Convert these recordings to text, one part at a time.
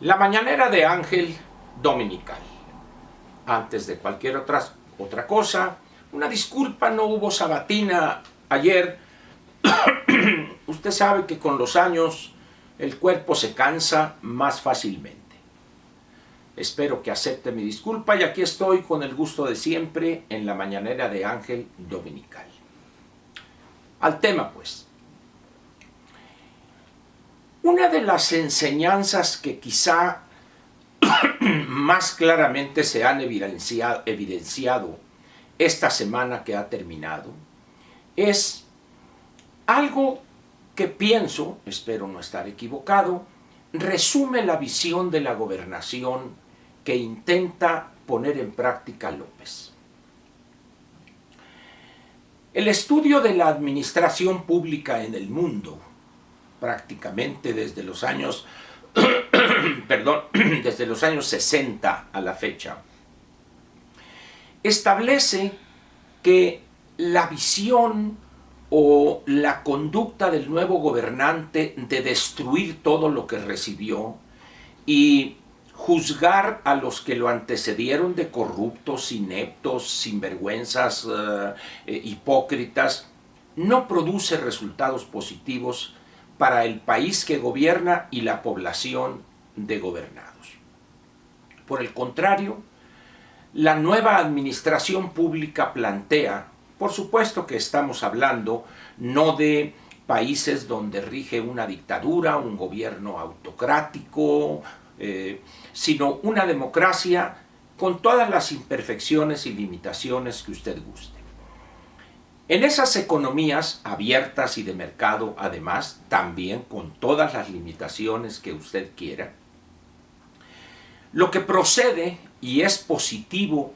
La mañanera de Ángel dominical. Antes de cualquier otra cosa, una disculpa, no hubo sabatina ayer. Usted sabe que con los años el cuerpo se cansa más fácilmente. Espero que acepte mi disculpa y aquí estoy con el gusto de siempre en la mañanera de Ángel dominical. Al tema, pues. Una de las enseñanzas que quizá más claramente se han evidenciado esta semana que ha terminado es algo que pienso, espero no estar equivocado, resume la visión de la gobernación que intenta poner en práctica López. El estudio de la administración pública en el mundo, prácticamente desde los años desde los años 60 a la fecha, establece que la visión o la conducta del nuevo gobernante de destruir todo lo que recibió y juzgar a los que lo antecedieron de corruptos, ineptos, sinvergüenzas, hipócritas, no produce resultados positivos para el país que gobierna y la población de gobernados. Por el contrario, la nueva administración pública plantea, por supuesto que estamos hablando no de países donde rige una dictadura, un gobierno autocrático, sino una democracia con todas las imperfecciones y limitaciones que usted guste. En esas economías abiertas y de mercado, además, también con todas las limitaciones que usted quiera, lo que procede y es positivo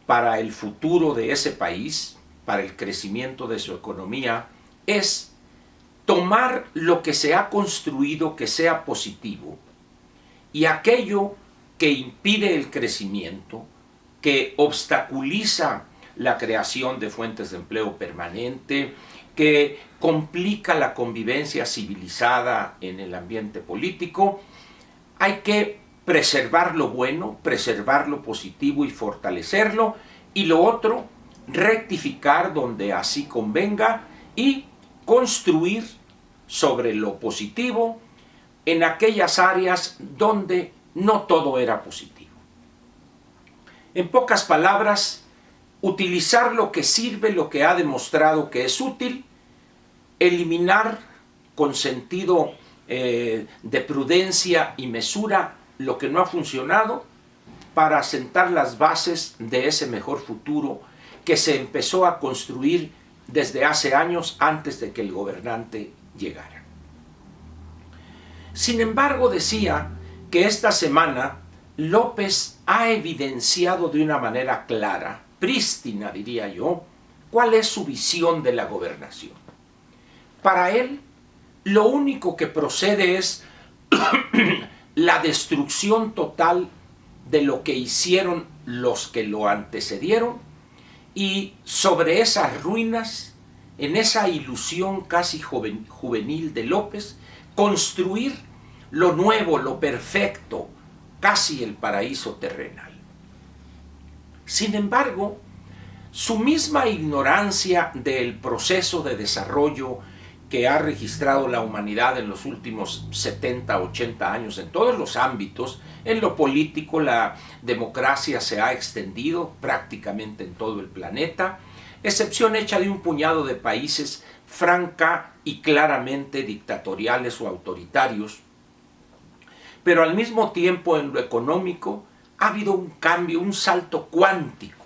para el futuro de ese país, para el crecimiento de su economía, es tomar lo que se ha construido que sea positivo y aquello que impide el crecimiento, que obstaculiza la creación de fuentes de empleo permanente, que complica la convivencia civilizada en el ambiente político. Hay que preservar lo bueno, preservar lo positivo y fortalecerlo, y lo otro, rectificar donde así convenga y construir sobre lo positivo en aquellas áreas donde no todo era positivo. En pocas palabras, utilizar lo que sirve, lo que ha demostrado que es útil, eliminar con sentido de prudencia y mesura lo que no ha funcionado para sentar las bases de ese mejor futuro que se empezó a construir desde hace años antes de que el gobernante llegara. Sin embargo, decía que esta semana López ha evidenciado de una manera clara, prístina diría yo, cuál es su visión de la gobernación. Para él, lo único que procede es la destrucción total de lo que hicieron los que lo antecedieron y sobre esas ruinas, en esa ilusión casi juvenil de López, construir lo nuevo, lo perfecto, casi el paraíso terrenal. Sin embargo, su misma ignorancia del proceso de desarrollo que ha registrado la humanidad en los últimos 70, 80 años en todos los ámbitos, en lo político la democracia se ha extendido prácticamente en todo el planeta, excepción hecha de un puñado de países franca y claramente dictatoriales o autoritarios, pero al mismo tiempo en lo económico ha habido un cambio, un salto cuántico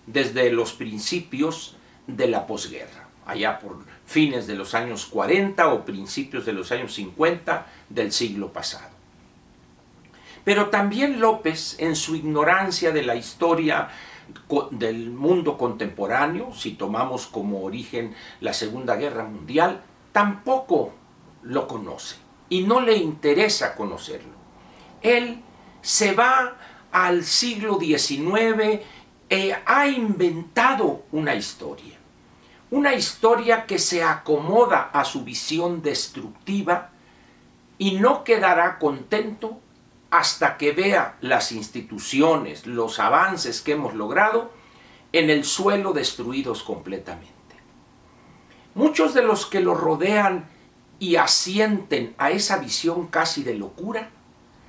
desde los principios de la posguerra, allá por fines de los años 40 o principios de los años 50 del siglo pasado. Pero también López, en su ignorancia de la historia del mundo contemporáneo, si tomamos como origen la Segunda Guerra Mundial, tampoco lo conoce y no le interesa conocerlo. Él se va al siglo XIX, ha inventado una historia que se acomoda a su visión destructiva y no quedará contento hasta que vea las instituciones, los avances que hemos logrado en el suelo destruidos completamente. Muchos de los que lo rodean y asienten a esa visión casi de locura,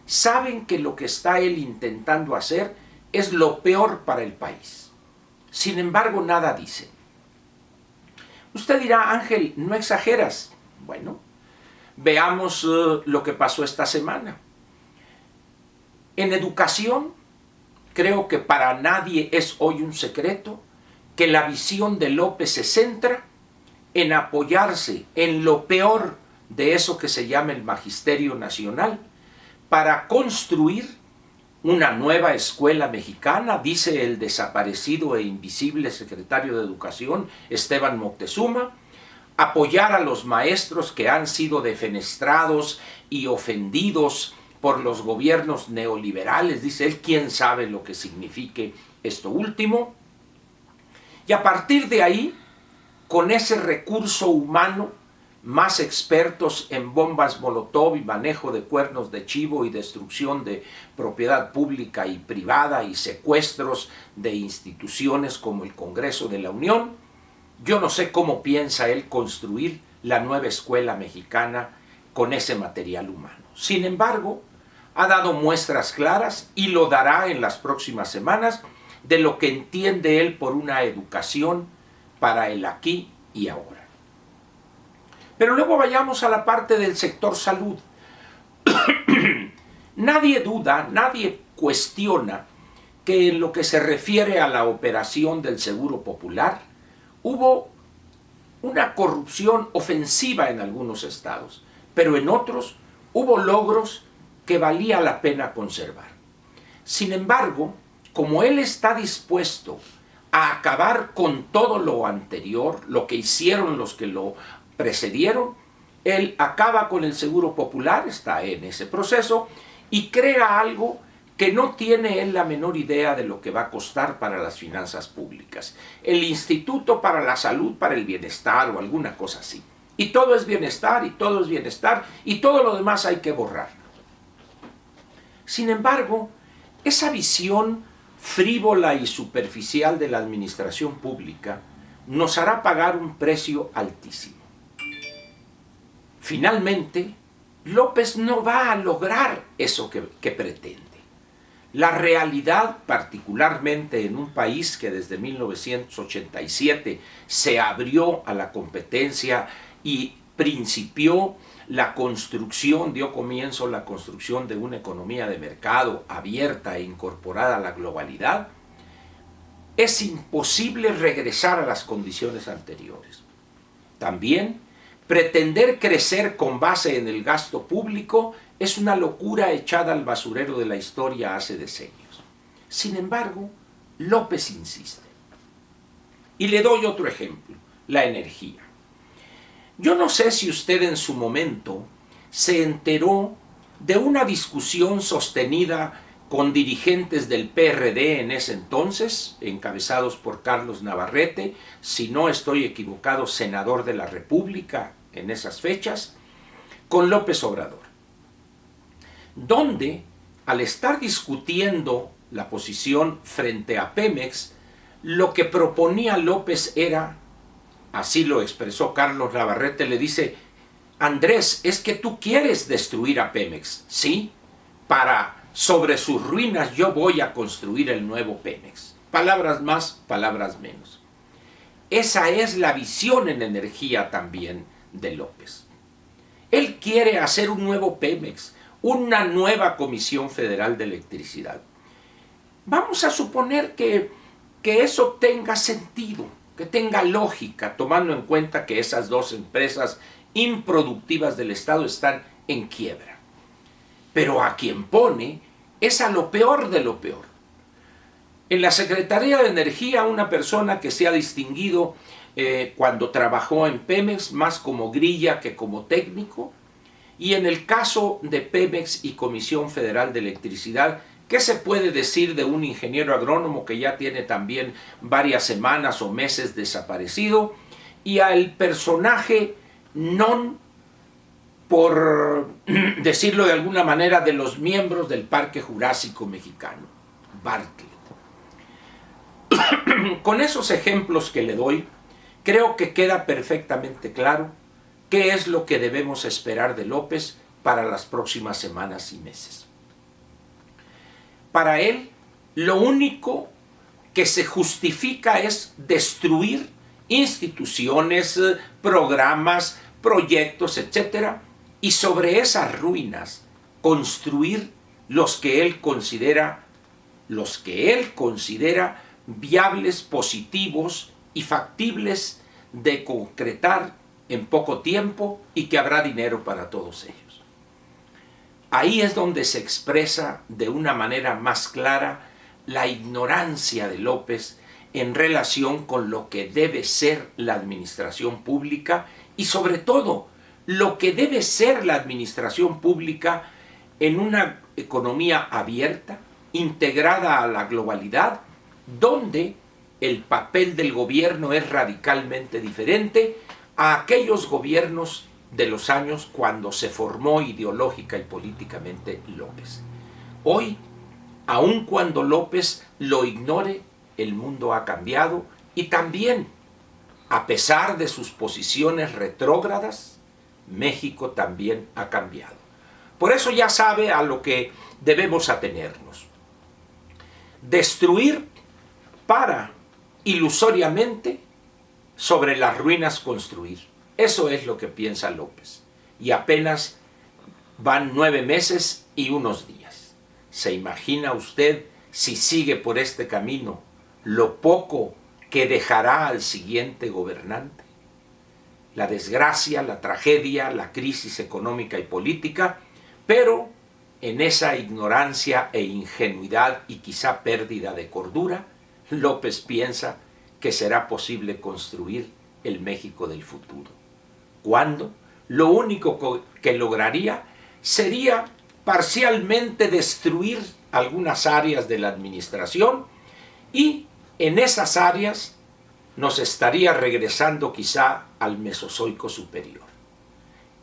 saben que lo que está él intentando hacer es lo peor para el país. Sin embargo, nada dicen. Usted dirá, Ángel, ¿no exageras? Bueno, veamos lo que pasó esta semana. En educación, creo que para nadie es hoy un secreto que la visión de López se centra en apoyarse en lo peor de eso que se llama el Magisterio Nacional para construir una nueva escuela mexicana, dice el desaparecido e invisible secretario de Educación, Esteban Moctezuma, apoyar a los maestros que han sido defenestrados y ofendidos por los gobiernos neoliberales, dice él, quién sabe lo que signifique esto último, y a partir de ahí, con ese recurso humano, más expertos en bombas Molotov y manejo de cuernos de chivo y destrucción de propiedad pública y privada y secuestros de instituciones como el Congreso de la Unión, yo no sé cómo piensa él construir la nueva escuela mexicana con ese material humano. Sin embargo, ha dado muestras claras y lo dará en las próximas semanas de lo que entiende él por una educación para el aquí y ahora. Pero luego vayamos a la parte del sector salud. Nadie duda, nadie cuestiona que en lo que se refiere a la operación del Seguro Popular, hubo una corrupción ofensiva en algunos estados, pero en otros hubo logros que valía la pena conservar. Sin embargo, como él está dispuesto a acabar con todo lo anterior, lo que hicieron los que lo precedieron, él acaba con el Seguro Popular, está en ese proceso, y crea algo que no tiene él la menor idea de lo que va a costar para las finanzas públicas. El Instituto para la Salud, para el Bienestar o alguna cosa así. Y todo es bienestar, y todo es bienestar, y todo lo demás hay que borrar. Sin embargo, esa visión frívola y superficial de la administración pública nos hará pagar un precio altísimo. Finalmente, López no va a lograr eso que pretende. La realidad, particularmente en un país que desde 1987 se abrió a la competencia y principió la construcción, dio comienzo la construcción de una economía de mercado abierta e incorporada a la globalidad, es imposible regresar a las condiciones anteriores. También, pretender crecer con base en el gasto público es una locura echada al basurero de la historia hace decenios. Sin embargo, López insiste. Y le doy otro ejemplo, la energía. Yo no sé si usted en su momento se enteró de una discusión sostenida con dirigentes del PRD en ese entonces, encabezados por Carlos Navarrete, si no estoy equivocado, senador de la República en esas fechas, con López Obrador, donde al estar discutiendo la posición frente a Pemex, lo que proponía López era, así lo expresó Carlos Navarrete, le dice, Andrés, es que tú quieres destruir a Pemex, ¿sí? Sobre sus ruinas yo voy a construir el nuevo Pemex. Palabras más, palabras menos. Esa es la visión en energía también de López. Él quiere hacer un nuevo Pemex, una nueva Comisión Federal de Electricidad. Vamos a suponer que eso tenga sentido, que tenga lógica, tomando en cuenta que esas dos empresas improductivas del Estado están en quiebra. Pero a quien pone es a lo peor de lo peor. En la Secretaría de Energía, una persona que se ha distinguido cuando trabajó en Pemex, más como grilla que como técnico, y en el caso de Pemex y Comisión Federal de Electricidad, ¿qué se puede decir de un ingeniero agrónomo que ya tiene también varias semanas o meses desaparecido? Y al personaje non por decirlo de alguna manera, de los miembros del Parque Jurásico Mexicano, Bartlett. Con esos ejemplos que le doy, creo que queda perfectamente claro qué es lo que debemos esperar de López para las próximas semanas y meses. Para él, lo único que se justifica es destruir instituciones, programas, proyectos, etc., y sobre esas ruinas construir los que él considera viables, positivos y factibles de concretar en poco tiempo y que habrá dinero para todos ellos. Ahí es donde se expresa de una manera más clara la ignorancia de López en relación con lo que debe ser la administración pública y sobre todo lo que debe ser la administración pública en una economía abierta, integrada a la globalidad, donde el papel del gobierno es radicalmente diferente a aquellos gobiernos de los años cuando se formó ideológica y políticamente López. Hoy, aun cuando López lo ignore, el mundo ha cambiado y también, a pesar de sus posiciones retrógradas, México también ha cambiado. Por eso ya sabe a lo que debemos atenernos. Destruir para ilusoriamente sobre las ruinas construir. Eso es lo que piensa López. Y apenas van 9 meses y unos días. ¿Se imagina usted, si sigue por este camino, lo poco que dejará al siguiente gobernante? La desgracia, la tragedia, la crisis económica y política, pero en esa ignorancia e ingenuidad y quizá pérdida de cordura, López piensa que será posible construir el México del futuro. ¿Cuándo? Lo único que lograría sería parcialmente destruir algunas áreas de la administración y en esas áreas nos estaría regresando quizá al Mesozoico superior.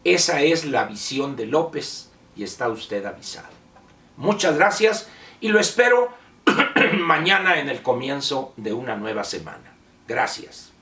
Esa es la visión de López y está usted avisado. Muchas gracias y lo espero mañana en el comienzo de una nueva semana. Gracias.